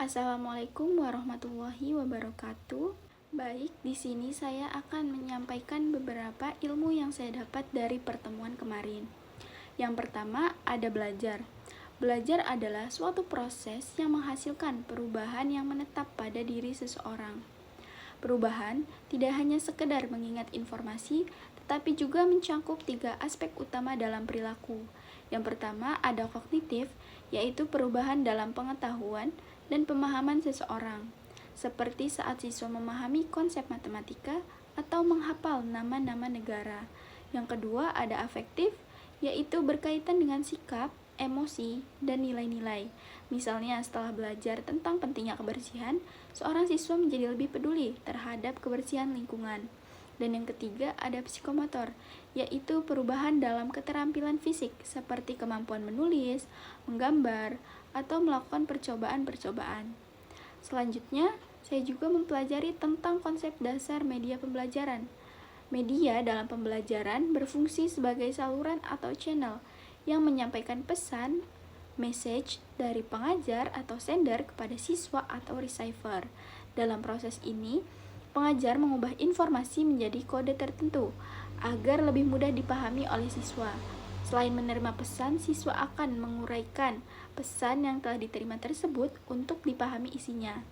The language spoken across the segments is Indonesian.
Assalamualaikum warahmatullahi wabarakatuh. Baik, di sini saya akan menyampaikan beberapa ilmu yang saya dapat dari pertemuan kemarin. Yang pertama, ada belajar. Belajar adalah suatu proses yang menghasilkan perubahan yang menetap pada diri seseorang. Perubahan tidak hanya sekedar mengingat informasi, tetapi juga mencakup 3 aspek utama dalam perilaku. Yang pertama ada kognitif, yaitu perubahan dalam pengetahuan dan pemahaman seseorang, seperti saat siswa memahami konsep matematika atau menghafal nama-nama negara. Yang kedua ada afektif, yaitu berkaitan dengan sikap, emosi, dan nilai-nilai. Misalnya setelah belajar tentang pentingnya kebersihan, seorang siswa menjadi lebih peduli terhadap kebersihan lingkungan. Dan yang ketiga ada psikomotor, yaitu perubahan dalam keterampilan fisik seperti kemampuan menulis, menggambar, atau melakukan percobaan-percobaan. Selanjutnya, saya juga mempelajari tentang konsep dasar media pembelajaran. Media dalam pembelajaran berfungsi sebagai saluran atau channel yang menyampaikan pesan, message dari pengajar atau sender kepada siswa atau receiver. Dalam proses ini, pengajar mengubah informasi menjadi kode tertentu agar lebih mudah dipahami oleh siswa. Selain menerima pesan, siswa akan menguraikan pesan yang telah diterima tersebut untuk dipahami isinya.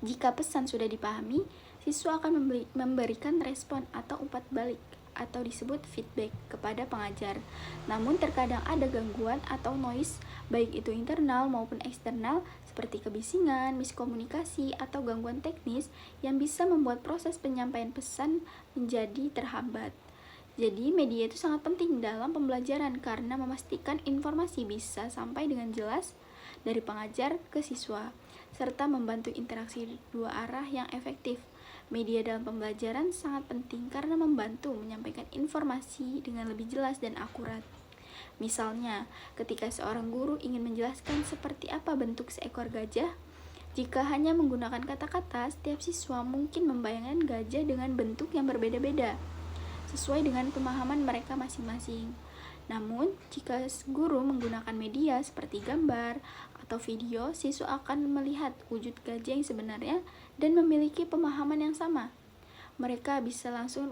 Jika pesan sudah dipahami, siswa akan memberikan respon atau umpat balik atau disebut feedback kepada pengajar. Namun terkadang ada gangguan atau noise, baik itu internal maupun eksternal, seperti kebisingan, miskomunikasi, atau gangguan teknis yang bisa membuat proses penyampaian pesan menjadi terhambat. Jadi media itu sangat penting dalam pembelajaran karena memastikan informasi bisa sampai dengan jelas dari pengajar ke siswa, serta membantu interaksi dua arah yang efektif. Media dalam pembelajaran sangat penting karena membantu menyampaikan informasi dengan lebih jelas dan akurat. Misalnya, ketika seorang guru ingin menjelaskan seperti apa bentuk seekor gajah, jika hanya menggunakan kata-kata, setiap siswa mungkin membayangkan gajah dengan bentuk yang berbeda-beda, sesuai dengan pemahaman mereka masing-masing. Namun, jika guru menggunakan media seperti gambar atau video, siswa akan melihat wujud gajah yang sebenarnya dan memiliki pemahaman yang sama. Mereka bisa langsung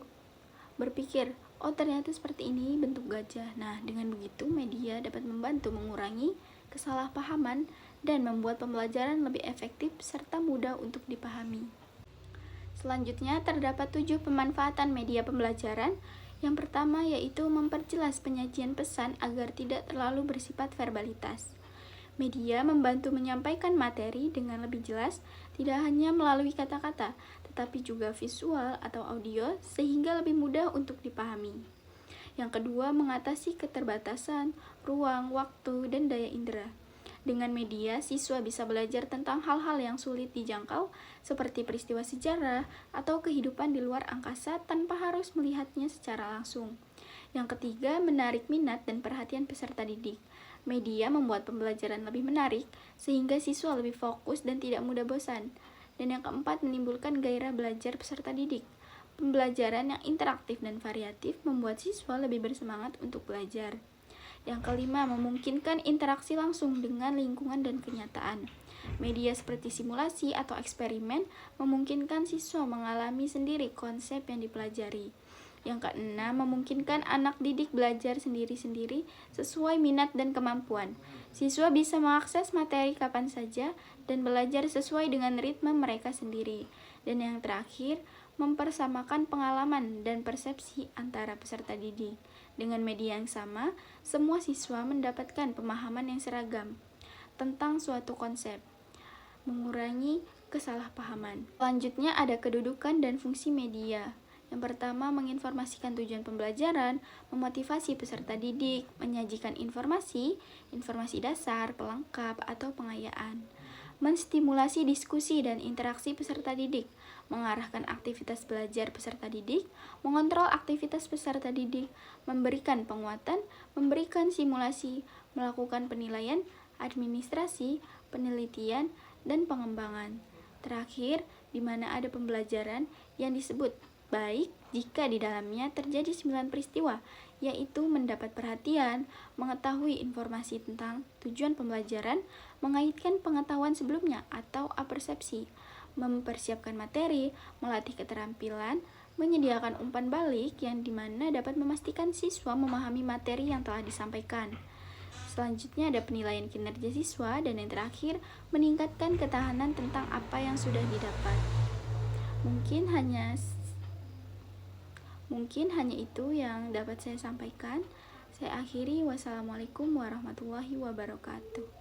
berpikir, oh ternyata seperti ini bentuk gajah. Nah, dengan begitu media dapat membantu mengurangi kesalahpahaman dan membuat pembelajaran lebih efektif serta mudah untuk dipahami. Selanjutnya terdapat 7 pemanfaatan media pembelajaran. Yang pertama yaitu memperjelas penyajian pesan agar tidak terlalu bersifat verbalitas. Media membantu menyampaikan materi dengan lebih jelas, tidak hanya melalui kata-kata, tetapi juga visual atau audio sehingga lebih mudah untuk dipahami. Yang kedua, mengatasi keterbatasan ruang, waktu, dan daya indera. Dengan media, siswa bisa belajar tentang hal-hal yang sulit dijangkau, seperti peristiwa sejarah atau kehidupan di luar angkasa tanpa harus melihatnya secara langsung. Yang ketiga, menarik minat dan perhatian peserta didik. Media membuat pembelajaran lebih menarik, sehingga siswa lebih fokus dan tidak mudah bosan. Dan yang keempat, menimbulkan gairah belajar peserta didik. Pembelajaran yang interaktif dan variatif membuat siswa lebih bersemangat untuk belajar. Yang kelima, memungkinkan interaksi langsung dengan lingkungan dan kenyataan. Media seperti simulasi atau eksperimen memungkinkan siswa mengalami sendiri konsep yang dipelajari. Yang keenam, memungkinkan anak didik belajar sendiri-sendiri sesuai minat dan kemampuan. Siswa bisa mengakses materi kapan saja dan belajar sesuai dengan ritme mereka sendiri. Dan yang terakhir, mempersamakan pengalaman dan persepsi antara peserta didik. Dengan media yang sama, semua siswa mendapatkan pemahaman yang seragam tentang suatu konsep, mengurangi kesalahpahaman. Selanjutnya ada kedudukan dan fungsi media. Yang pertama, menginformasikan tujuan pembelajaran, memotivasi peserta didik, menyajikan informasi dasar, pelengkap, atau pengayaan. Menstimulasi diskusi dan interaksi peserta didik, mengarahkan aktivitas belajar peserta didik, mengontrol aktivitas peserta didik, memberikan penguatan, memberikan simulasi, melakukan penilaian, administrasi, penelitian, dan pengembangan. Terakhir, di mana ada pembelajaran yang disebut baik jika di dalamnya terjadi 9 peristiwa yaitu mendapat perhatian, mengetahui informasi tentang tujuan pembelajaran, mengaitkan pengetahuan sebelumnya atau apersepsi, mempersiapkan materi, melatih keterampilan, menyediakan umpan balik yang dimana dapat memastikan siswa memahami materi yang telah disampaikan. Selanjutnya ada penilaian kinerja siswa, dan yang terakhir meningkatkan ketahanan tentang apa yang sudah didapat. Mungkin hanya itu yang dapat saya sampaikan. Saya akhiri. Wassalamualaikum warahmatullahi wabarakatuh.